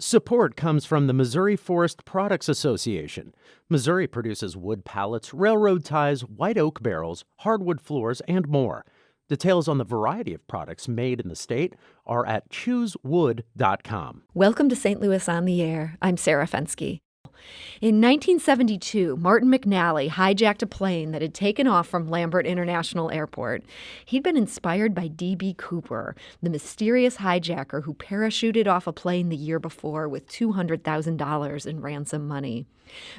Support comes from the Missouri Forest Products Association. Missouri produces wood pallets, railroad ties, white oak barrels, hardwood floors, and more. Details on the variety of products made in the state are at choosewood.com. Welcome to St. Louis on the Air. I'm Sarah Fenske. In 1972, Martin McNally hijacked a plane that had taken off from Lambert International Airport. He'd been inspired by D.B. Cooper, the mysterious hijacker who parachuted off a plane the year before with $200,000 in ransom money.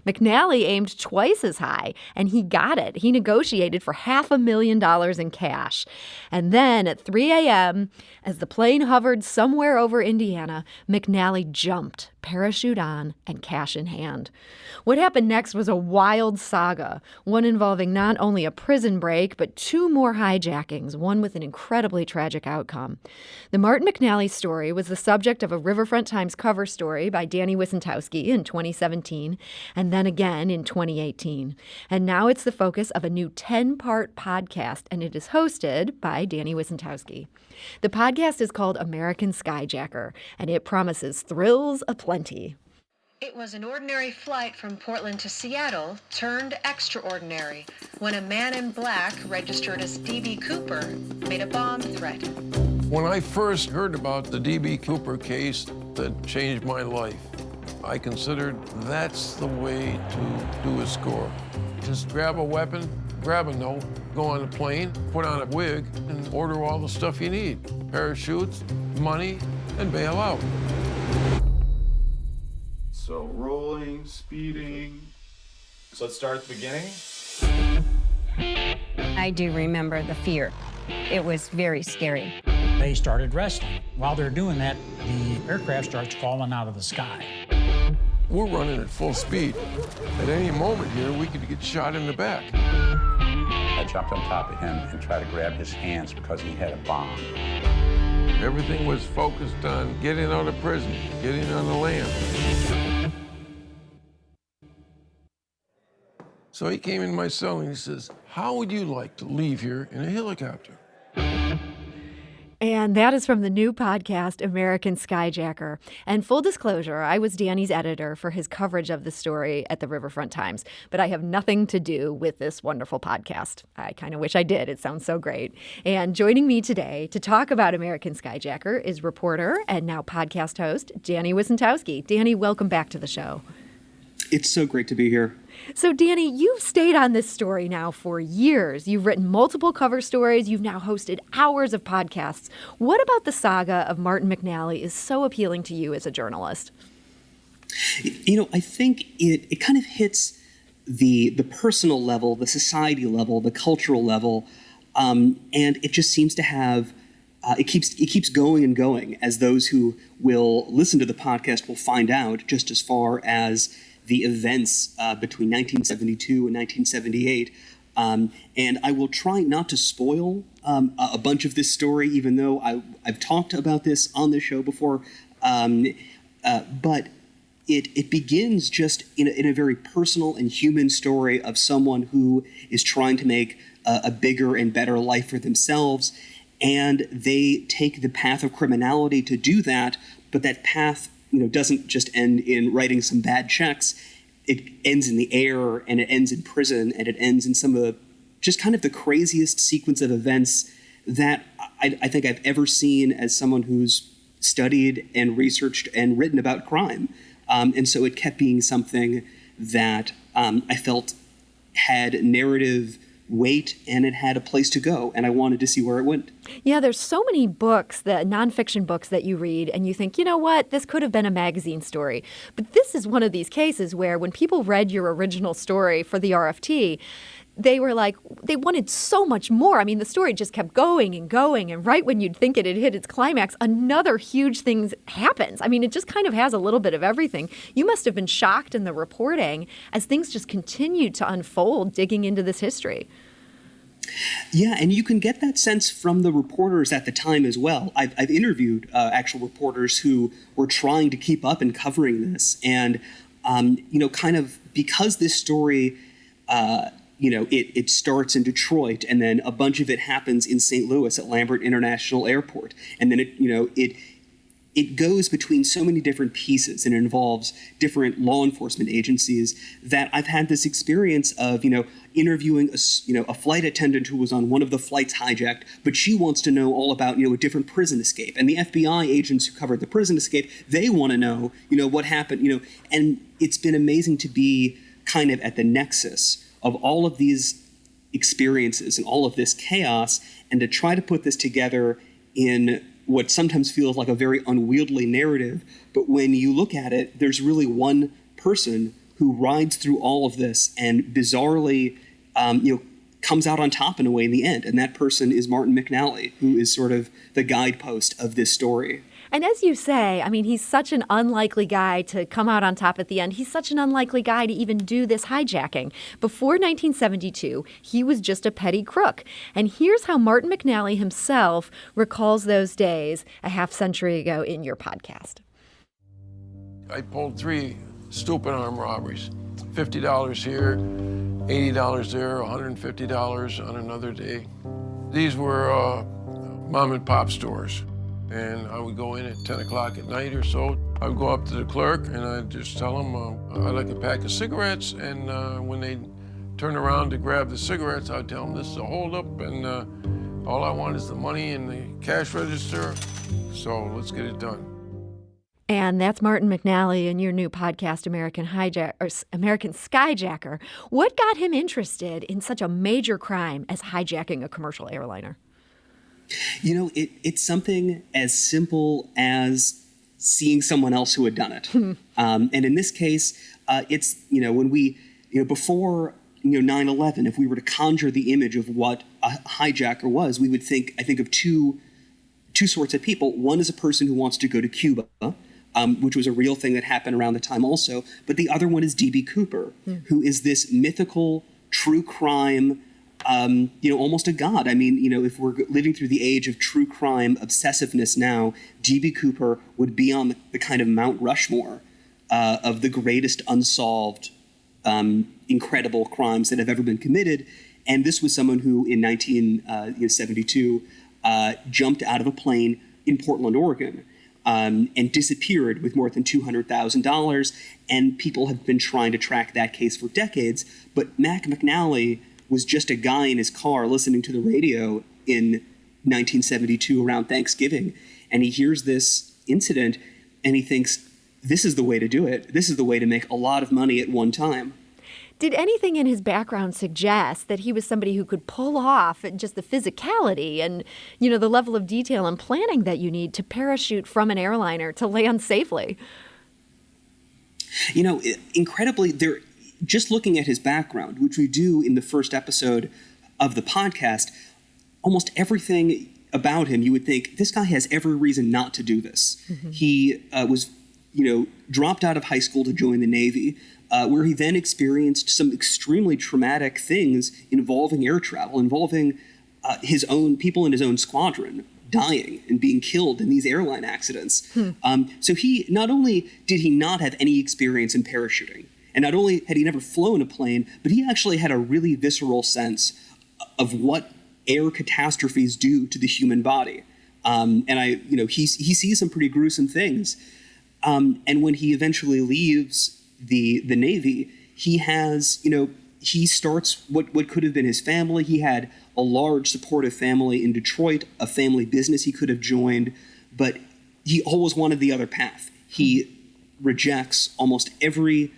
McNally aimed twice as high, and he got it. He negotiated for $500,000 in cash. And then at 3 a.m., as the plane hovered somewhere over Indiana, McNally jumped, parachute on, and cash in hand. What happened next was a wild saga, one involving not only a prison break, but two more hijackings, one with an incredibly tragic outcome. The Martin McNally story was the subject of a Riverfront Times cover story by Danny Wicentowski in 2017, and then again in 2018. And now it's the focus of a new 10-part podcast, and it is hosted by Danny Wicentowski. The podcast is called American Skyjacker, and it promises thrills aplenty. It was an ordinary flight from Portland to Seattle turned extraordinary when a man in black, registered as D.B. Cooper, made a bomb threat. When I first heard about the D.B. Cooper case that changed my life, I considered that's the way to do a score. Just grab a weapon, grab a note, go on a plane, put on a wig, and order all the stuff you need. Parachutes, money, and bail out. So rolling, speeding. So let's start at the beginning. I do remember the fear. It was very scary. They started wrestling. While they're doing that, the aircraft starts falling out of the sky. We're running at full speed. At any moment here, we could get shot in the back. I jumped on top of him and tried to grab his hands because he had a bomb. Everything was focused on getting out of prison, getting on the land. So he came in my cell and he says, "How would you like to leave here in a helicopter?" And that is from the new podcast, American Skyjacker. And full disclosure, I was Danny's editor for his coverage of the story at the Riverfront Times, but I have nothing to do with this wonderful podcast. I kind of wish I did. It sounds so great. And joining me today to talk about American Skyjacker is reporter and now podcast host, Danny Wicentowski. Danny, welcome back to the show. It's so great to be here. So, Danny, you've stayed on this story now for years. You've written multiple cover stories. You've now hosted hours of podcasts. What about the saga of Martin McNally is so appealing to you as a journalist? You know, I think it kind of hits the personal level, the society level, the cultural level, and it just seems to have it keeps going and going, as those who will listen to the podcast will find out, just as far as the events between 1972 and 1978. And I will try not to spoil a bunch of this story, even though I've talked about this on the show before. But it begins just in a very personal and human story of someone who is trying to make a bigger and better life for themselves. And they take the path of criminality to do that, but that path doesn't just end in writing some bad checks. It ends in the air, and it ends in prison, and it ends in some of the just kind of the craziest sequence of events that I think I've ever seen as someone who's studied and researched and written about crime. And so it kept being something that I felt had narrative weight, and it had a place to go, and I wanted to see where it went. Yeah, there's so many books, the nonfiction books that you read, and you think, you know what, this could have been a magazine story. But this is one of these cases where when people read your original story for the RFT, they were like, they wanted so much more. I mean, the story just kept going, and right when you'd think it had hit its climax, another huge thing happens. I mean, it just kind of has a little bit of everything. You must have been shocked in the reporting as things just continued to unfold, digging into this history. Yeah, and you can get that sense from the reporters at the time as well. I've interviewed actual reporters who were trying to keep up and covering this. And, kind of because this story it starts in Detroit, and then a bunch of it happens in St. Louis at Lambert International Airport. And then it goes between so many different pieces and it involves different law enforcement agencies that I've had this experience of, interviewing a flight attendant who was on one of the flights hijacked, but she wants to know all about, a different prison escape. And the FBI agents who covered the prison escape, they want to know, what happened, and it's been amazing to be kind of at the nexus of all of these experiences and all of this chaos and to try to put this together in what sometimes feels like a very unwieldy narrative, but when you look at it, there's really one person who rides through all of this and bizarrely, comes out on top in a way in the end. And that person is Martin McNally, who is sort of the guidepost of this story. And as you say, he's such an unlikely guy to come out on top at the end. He's such an unlikely guy to even do this hijacking. Before 1972, he was just a petty crook. And here's how Martin McNally himself recalls those days a half-century ago in your podcast. I pulled 3 stupid armed robberies. $50 here, $80 there, $150 on another day. These were mom and pop stores. And I would go in at 10 o'clock at night or so. I would go up to the clerk and I'd just tell them I'd like a pack of cigarettes. And when they turn around to grab the cigarettes, I'd tell them this is a holdup and all I want is the money in the cash register. So let's get it done. And that's Martin McNally in your new podcast, American Skyjacker. What got him interested in such a major crime as hijacking a commercial airliner? It's something as simple as seeing someone else who had done it. And in this case, it's, when we, before, 9/11, if we were to conjure the image of what a hijacker was, we would think of two sorts of people. One is a person who wants to go to Cuba, which was a real thing that happened around the time also. But the other one is D.B. Cooper, who is this mythical true crime almost a god. If we're living through the age of true crime obsessiveness now, D.B. Cooper would be on the kind of Mount Rushmore of the greatest unsolved, incredible crimes that have ever been committed. And this was someone who, in 1972, jumped out of a plane in Portland, Oregon, and disappeared with more than $200,000. And people have been trying to track that case for decades. But Mac McNally was just a guy in his car listening to the radio in 1972 around Thanksgiving. And he hears this incident and he thinks, this is the way to do it. This is the way to make a lot of money at one time. Did anything in his background suggest that he was somebody who could pull off just the physicality and, the level of detail and planning that you need to parachute from an airliner to land safely? Incredibly, just looking at his background, which we do in the first episode of the podcast, almost everything about him, you would think this guy has every reason not to do this. Mm-hmm. He was, dropped out of high school to join the Navy, where he then experienced some extremely traumatic things involving air travel, involving his own people in his own squadron dying and being killed in these airline accidents. So he, not only did he not have any experience in parachuting, and not only had he never flown a plane, but he actually had a really visceral sense of what air catastrophes do to the human body. He sees some pretty gruesome things. And when he eventually leaves the Navy, he has, he starts what could have been his family. He had a large supportive family in Detroit, a family business he could have joined, but he always wanted the other path. He rejects almost every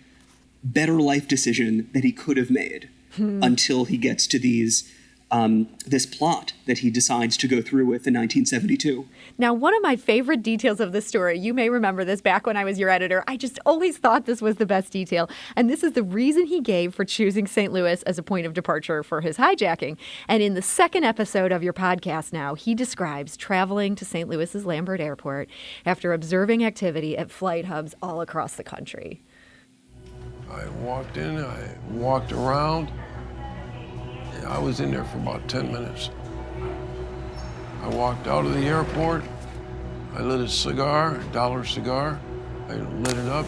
better life decision that he could have made until he gets to this plot that he decides to go through with in 1972. Now, one of my favorite details of this story, you may remember this back when I was your editor, I just always thought this was the best detail, and this is the reason he gave for choosing St. Louis as a point of departure for his hijacking. And in the second episode of your podcast now, he describes traveling to St. Louis's Lambert Airport after observing activity at flight hubs all across the country. I walked in, I walked around. I was in there for about 10 minutes. I walked out of the airport. I lit a cigar, a dollar cigar. I lit it up,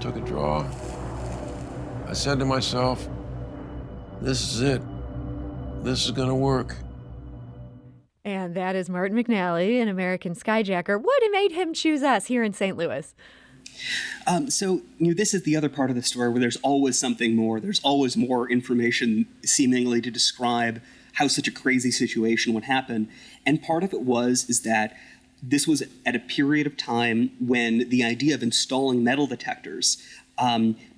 took a draw. I said to myself, this is it. This is gonna work. And that is Martin McNally, an American Skyjacker. What made him choose us here in St. Louis? So this is the other part of the story where there's always something more. There's always more information seemingly to describe how such a crazy situation would happen. And part of it is that this was at a period of time when the idea of installing metal detectors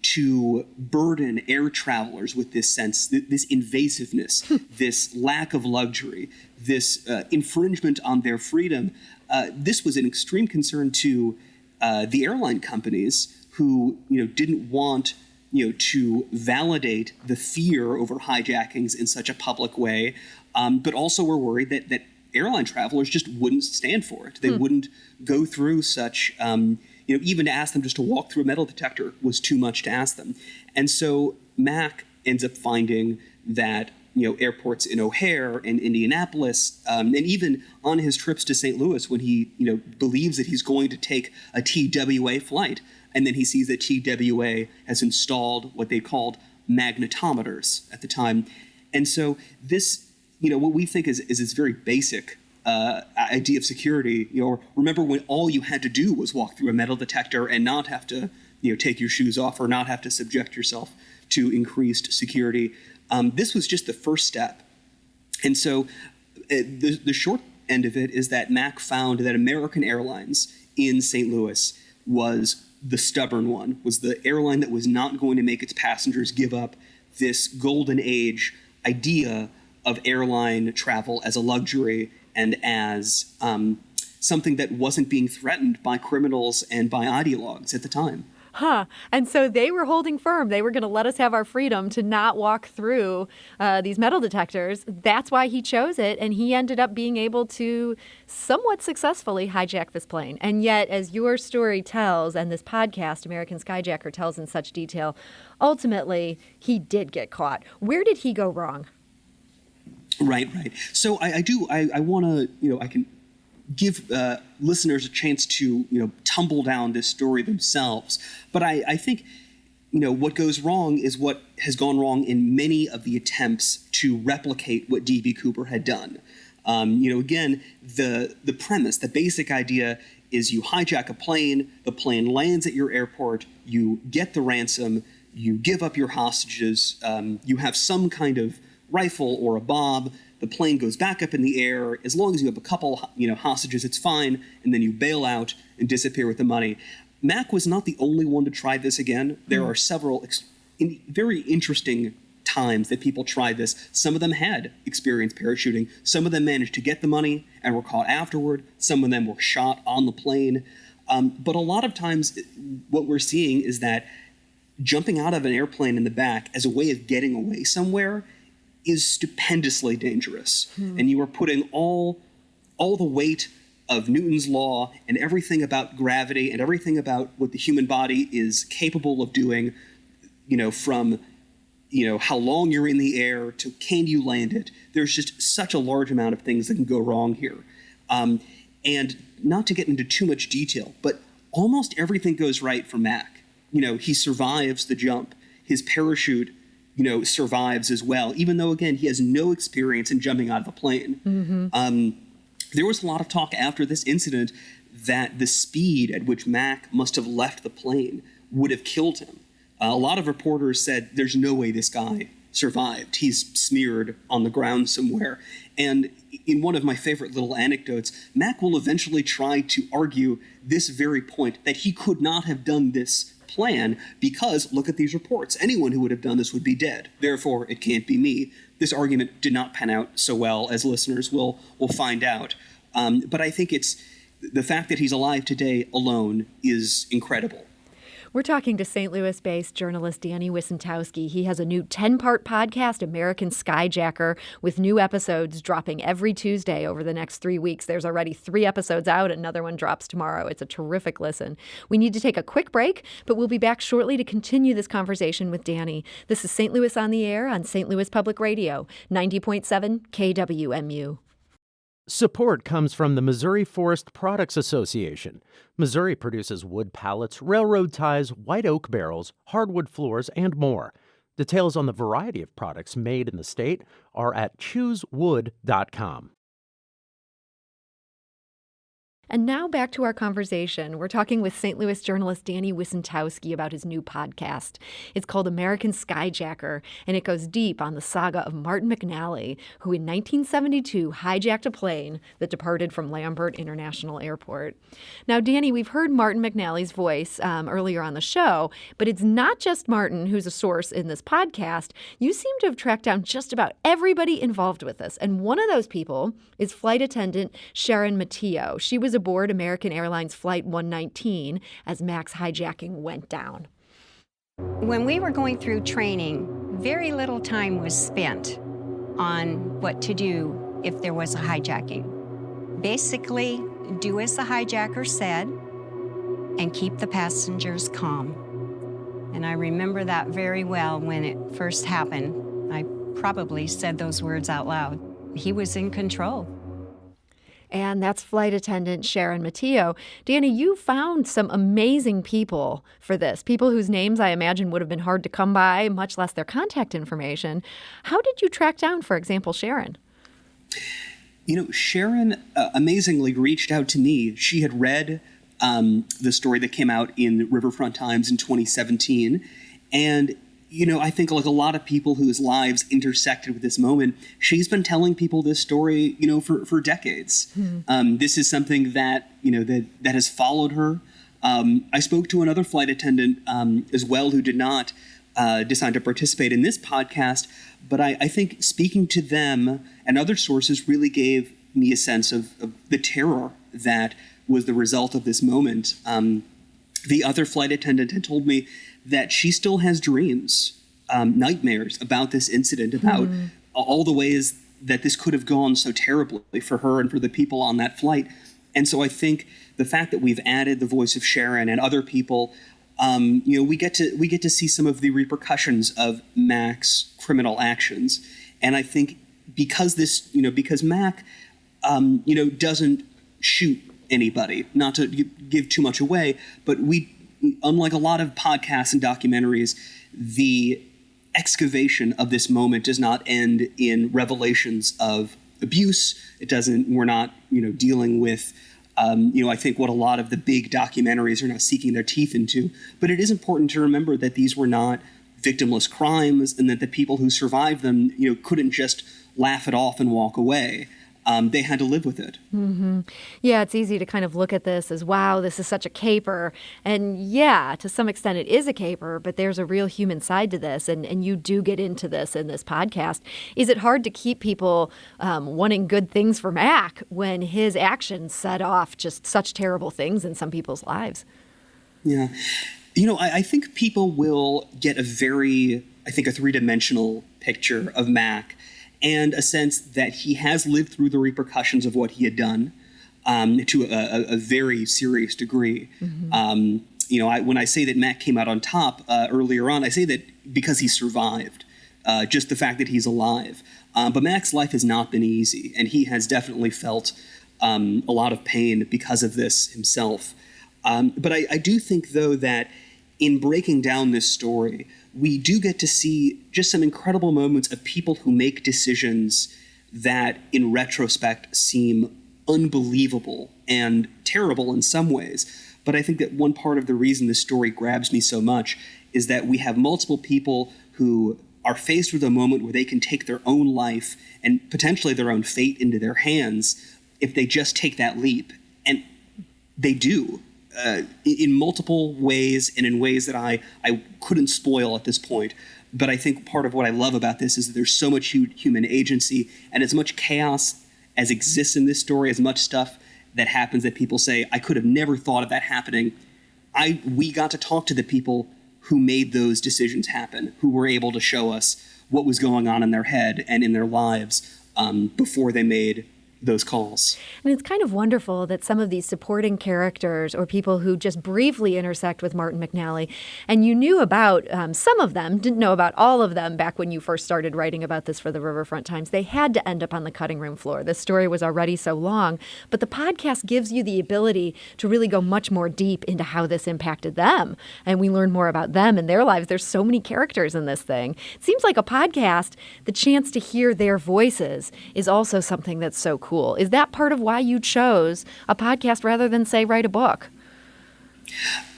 to burden air travelers with this sense, this invasiveness, this lack of luxury, this infringement on their freedom, this was an extreme concern to the airline companies who, didn't want, to validate the fear over hijackings in such a public way, but also were worried that airline travelers just wouldn't stand for it. They wouldn't go through such, even to ask them just to walk through a metal detector was too much to ask them. And so Mac ends up finding that, airports in O'Hare and Indianapolis, and even on his trips to St. Louis when he, believes that he's going to take a TWA flight, and then he sees that TWA has installed what they called magnetometers at the time. And so this, what we think is this very basic idea of security. Remember when all you had to do was walk through a metal detector and not have to, take your shoes off or not have to subject yourself to increased security. This was just the first step. And so the short end of it is that Mac found that American Airlines in St. Louis was the stubborn one, was the airline that was not going to make its passengers give up this golden age idea of airline travel as a luxury and as something that wasn't being threatened by criminals and by ideologues at the time. And so they were holding firm. They were going to let us have our freedom to not walk through these metal detectors. That's why he chose it. And he ended up being able to somewhat successfully hijack this plane. And yet, as your story tells, and this podcast, American Skyjacker, tells in such detail, ultimately, he did get caught. Where did he go wrong? Right. So I want to, I can give listeners a chance to, tumble down this story themselves. But I think, what goes wrong is what has gone wrong in many of the attempts to replicate what D.B. Cooper had done. Again, the premise, the basic idea is you hijack a plane, the plane lands at your airport, you get the ransom, you give up your hostages, you have some kind of rifle or a bob, the plane goes back up in the air. As long as you have a couple, hostages, it's fine. And then you bail out and disappear with the money. Mac was not the only one to try this again. There are several very interesting times that people tried this. Some of them had experience parachuting. Some of them managed to get the money and were caught afterward. Some of them were shot on the plane. But a lot of times what we're seeing is that jumping out of an airplane in the back as a way of getting away somewhere is stupendously dangerous. And you are putting all the weight of Newton's law and everything about gravity and everything about what the human body is capable of doing, from, how long you're in the air to can you land it. There's just such a large amount of things that can go wrong here. And not to get into too much detail, but almost everything goes right for Mac. He survives the jump. His parachute survives as well, even though, again, he has no experience in jumping out of a plane. There was a lot of talk after this incident that the speed at which Mac must have left the plane would have killed him. A lot of reporters said, there's no way this guy survived. He's smeared on the ground somewhere. And in one of my favorite little anecdotes, Mac will eventually try to argue this very point, that he could not have done this plan because look at these reports. Anyone who would have done this would be dead. Therefore, it can't be me. This argument did not pan out so well, as listeners will find out. But I think it's the fact that he's alive today alone is incredible. We're talking to St. Louis-based journalist Danny Wicentowski. He has a new 10-part podcast, American Skyjacker, with new episodes dropping every Tuesday over the next 3 weeks. There's already 3 episodes out. Another one drops tomorrow. It's a terrific listen. We need to take a quick break, but we'll be back shortly to continue this conversation with Danny. This is St. Louis on the Air on St. Louis Public Radio, 90.7 KWMU. Support comes from the Missouri Forest Products Association. Missouri produces wood pallets, railroad ties, white oak barrels, hardwood floors, and more. Details on the variety of products made in the state are at choosewood.com. And now back to our conversation. We're talking with St. Louis journalist Danny Wicentowski about his new podcast. It's called American Skyjacker, and it goes deep on the saga of Martin McNally, who in 1972 hijacked a plane that departed from Lambert International Airport. Now, Danny, we've heard Martin McNally's voice earlier on the show, but it's not just Martin who's a source in this podcast. You seem to have tracked down just about everybody involved with this, and one of those people is flight attendant Sharon Matteo. She was aboard American Airlines Flight 119 as Mac's hijacking went down. When we were going through training, very little time was spent on what to do if there was a hijacking. Basically, do as the hijacker said and keep the passengers calm. And I remember that very well when it first happened. I probably said those words out loud. He was in control. And that's flight attendant Sharon Matteo. Danny, you found some amazing people for this, people whose names I imagine would have been hard to come by, much less their contact information. How did you track down, for example, Sharon? Sharon amazingly reached out to me. She had read the story that came out in the Riverfront Times in 2017. And I think like a lot of people whose lives intersected with this moment, she's been telling people this story, for decades. This is something that, that has followed her. I spoke to another flight attendant as well who did not decide to participate in this podcast. But I think speaking to them and other sources really gave me a sense of the terror that was the result of this moment. The other flight attendant had told me that she still has dreams, nightmares about this incident, about all the ways that this could have gone so terribly for her and for the people on that flight. And so I think the fact that we've added the voice of Sharon and other people, we get to see some of the repercussions of Mac's criminal actions. And I think because Mac, doesn't shoot anybody, not to give too much away, but unlike a lot of podcasts and documentaries, the excavation of this moment does not end in revelations of abuse. We're not, dealing with, I think what a lot of the big documentaries are now seeking their teeth into. But it is important to remember that these were not victimless crimes and that the people who survived them, couldn't just laugh it off and walk away. They had to live with it. Mm-hmm. Yeah, it's easy to kind of look at this as, wow, this is such a caper. And yeah, to some extent it is a caper, but there's a real human side to this. And you do get into this in this podcast. Is it hard to keep people wanting good things for Mac when his actions set off just such terrible things in some people's lives? Yeah. I think people will get a three-dimensional picture of Mac and a sense that he has lived through the repercussions of what he had done to a very serious degree. Mm-hmm. When I say that Mac came out on top earlier on, I say that because he survived, just the fact that he's alive. But Mac's life has not been easy, and he has definitely felt a lot of pain because of this himself. But I do think, though, that in breaking down this story, we do get to see just some incredible moments of people who make decisions that, in retrospect, seem unbelievable and terrible in some ways. But I think that one part of the reason this story grabs me so much is that we have multiple people who are faced with a moment where they can take their own life and potentially their own fate into their hands if they just take that leap. And they do. In multiple ways and in ways that I couldn't spoil at this point. But I think part of what I love about this is that there's so much human agency and as much chaos as exists in this story, as much stuff that happens that people say, I could have never thought of that happening. We got to talk to the people who made those decisions happen, who were able to show us what was going on in their head and in their lives before they made those calls. And it's kind of wonderful that some of these supporting characters or people who just briefly intersect with Martin McNally, and you knew about some of them, didn't know about all of them back when you first started writing about this for the Riverfront Times. They had to end up on the cutting room floor. This story was already so long, but the podcast gives you the ability to really go much more deep into how this impacted them. And we learn more about them and their lives. There's so many characters in this thing. It seems like a podcast, the chance to hear their voices is also something that's so cool. cool. Is that part of why you chose a podcast rather than, say, write a book?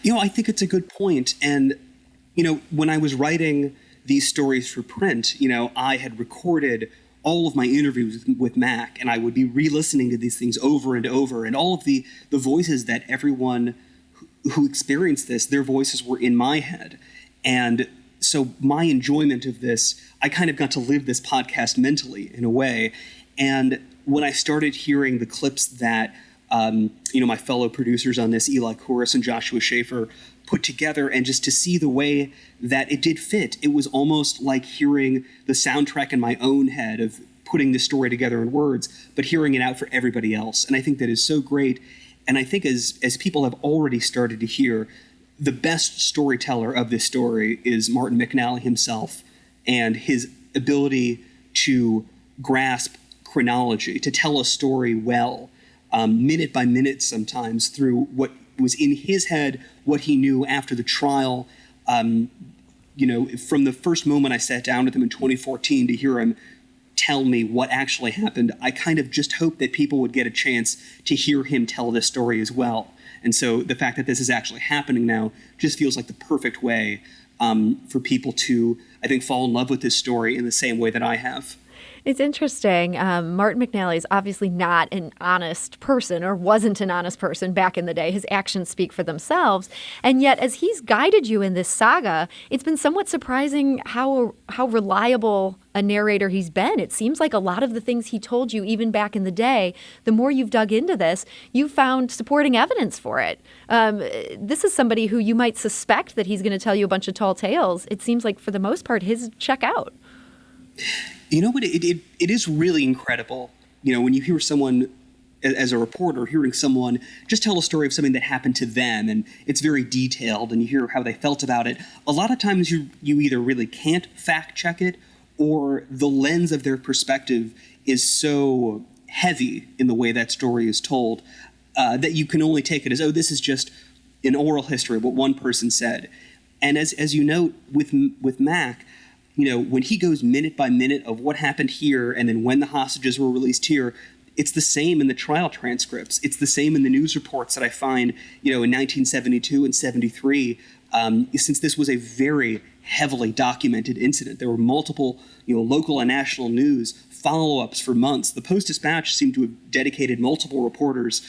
I think it's a good point. And, when I was writing these stories for print, I had recorded all of my interviews with Mac, and I would be re-listening to these things over and over, and all of the voices that everyone who experienced this, their voices were in my head. And so my enjoyment of this, I kind of got to live this podcast mentally in a way. And when I started hearing the clips that, my fellow producers on this, Eli Kouros and Joshua Schaefer, put together, and just to see the way that it did fit, it was almost like hearing the soundtrack in my own head of putting this story together in words, but hearing it out for everybody else. And I think that is so great. And I think as people have already started to hear, the best storyteller of this story is Martin McNally himself, and his ability to grasp chronology, to tell a story well, minute by minute sometimes, through what was in his head, what he knew after the trial. From the first moment I sat down with him in 2014 to hear him tell me what actually happened, I kind of just hoped that people would get a chance to hear him tell this story as well. And so the fact that this is actually happening now just feels like the perfect way for people to, I think, fall in love with this story in the same way that I have. It's interesting. Martin McNally is obviously not an honest person, or wasn't an honest person back in the day. His actions speak for themselves. And yet, as he's guided you in this saga, it's been somewhat surprising how reliable a narrator he's been. It seems like a lot of the things he told you even back in the day, the more you've dug into this, you've found supporting evidence for it. This is somebody who you might suspect that he's going to tell you a bunch of tall tales. It seems like, for the most part, his check out. You know what? It is really incredible. When you hear someone, as a reporter, hearing someone just tell a story of something that happened to them, and it's very detailed, and you hear how they felt about it. A lot of times you either really can't fact check it, or the lens of their perspective is so heavy in the way that story is told that you can only take it as, oh, this is just an oral history of what one person said. And as you note with Mac, when he goes minute by minute of what happened here, and then when the hostages were released here, it's the same in the trial transcripts. It's the same in the news reports that I find, in 1972 and 73, since this was a very heavily documented incident. There were multiple, local and national news follow-ups for months. The Post-Dispatch seemed to have dedicated multiple reporters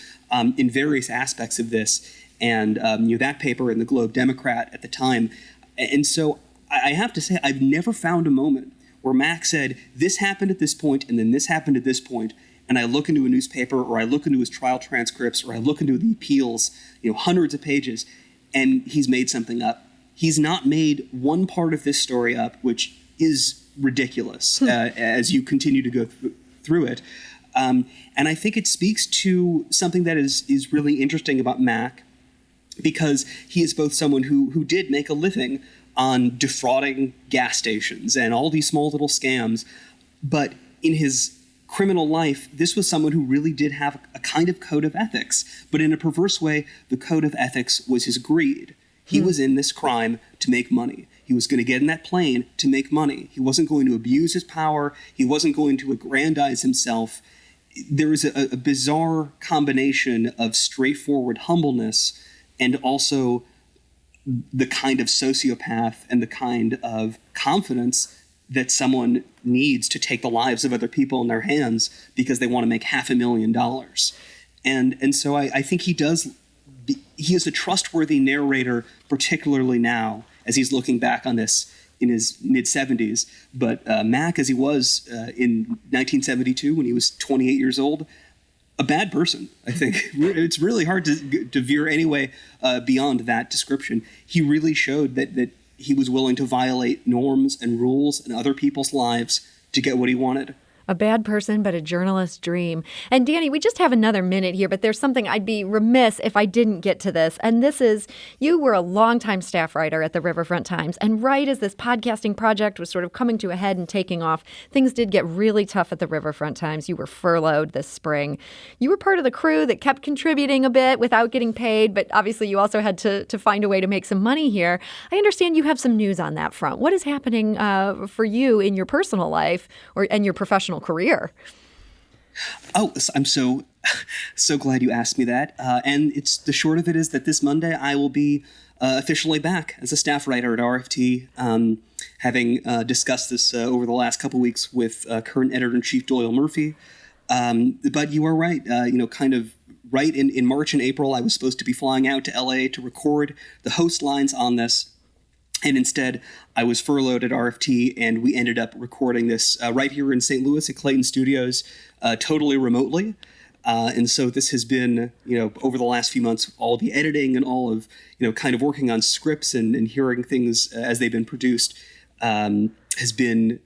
in various aspects of this, and that paper and the Globe Democrat at the time. And so I have to say, I've never found a moment where Mac said, this happened at this point, and then this happened at this point, and I look into a newspaper, or I look into his trial transcripts, or I look into the appeals, hundreds of pages, and he's made something up. He's not made one part of this story up, which is ridiculous as you continue to go through it. And I think it speaks to something that is really interesting about Mac, because he is both someone who did make a living on defrauding gas stations and all these small little scams. But in his criminal life, this was someone who really did have a kind of code of ethics. But in a perverse way, the code of ethics was his greed. He was in this crime to make money. He was going to get in that plane to make money. He wasn't going to abuse his power. He wasn't going to aggrandize himself. There is a bizarre combination of straightforward humbleness and also the kind of sociopath and the kind of confidence that someone needs to take the lives of other people in their hands because they want to make $500,000. And so I think he is a trustworthy narrator, particularly now as he's looking back on this in his mid-70s. But Mac, as he was in 1972 when he was 28 years old, a bad person, I think. It's really hard to veer any way beyond that description. He really showed that he was willing to violate norms and rules in other people's lives to get what he wanted. A bad person, but a journalist's dream. And Danny, we just have another minute here, but there's something I'd be remiss if I didn't get to this. And this is, you were a longtime staff writer at the Riverfront Times. And right as this podcasting project was sort of coming to a head and taking off, things did get really tough at the Riverfront Times. You were furloughed this spring. You were part of the crew that kept contributing a bit without getting paid, but obviously you also had to find a way to make some money here. I understand you have some news on that front. What is happening for you in your personal life and your professional career? Oh, I'm so glad you asked me that. And it's the short of it is that this Monday I will be officially back as a staff writer at RFT, having discussed this over the last couple weeks with current editor-in-chief Doyle Murphy. But you are right. Kind of right in March and April, I was supposed to be flying out to LA to record the host lines on this. And instead, I was furloughed at RFT, and we ended up recording this right here in St. Louis at Clayton Studios, totally remotely. And so this has been, over the last few months, all the editing and all of, kind of working on scripts and hearing things as they've been produced has been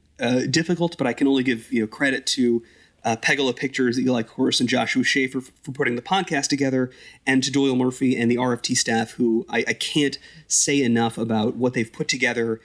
difficult. But I can only give, credit to Pegala Pictures, Eli Kors, and Joshua Schaefer for putting the podcast together, and to Doyle Murphy and the RFT staff, who I can't say enough about what they've put together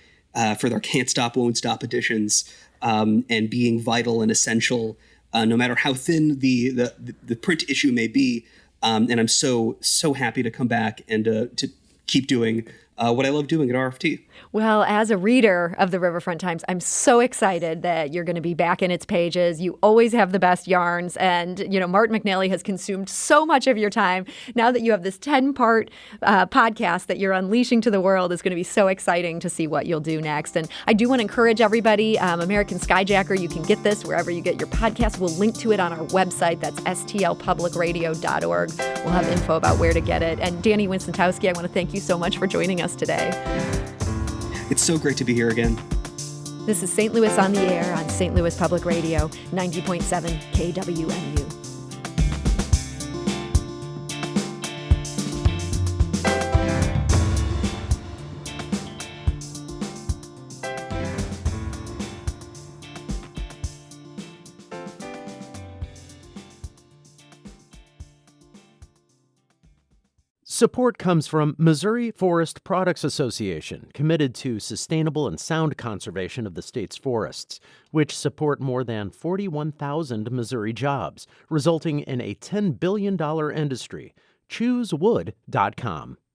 for their Can't Stop, Won't Stop editions, and being vital and essential, no matter how thin the print issue may be. And I'm so happy to come back and to keep doing what I love doing at RFT. Well, as a reader of the Riverfront Times, I'm so excited that you're going to be back in its pages. You always have the best yarns. And, Martin McNally has consumed so much of your time. Now that you have this 10-part podcast that you're unleashing to the world, is going to be so exciting to see what you'll do next. And I do want to encourage everybody, American Skyjacker, you can get this wherever you get your podcast. We'll link to it on our website. That's stlpublicradio.org. We'll have info about where to get it. And Danny Wicentowski, I want to thank you so much for joining us today. It's so great to be here again. This is St. Louis on the Air on St. Louis Public Radio, 90.7 KWMU. Support comes from Missouri Forest Products Association, committed to sustainable and sound conservation of the state's forests, which support more than 41,000 Missouri jobs, resulting in a $10 billion industry. ChooseWood.com.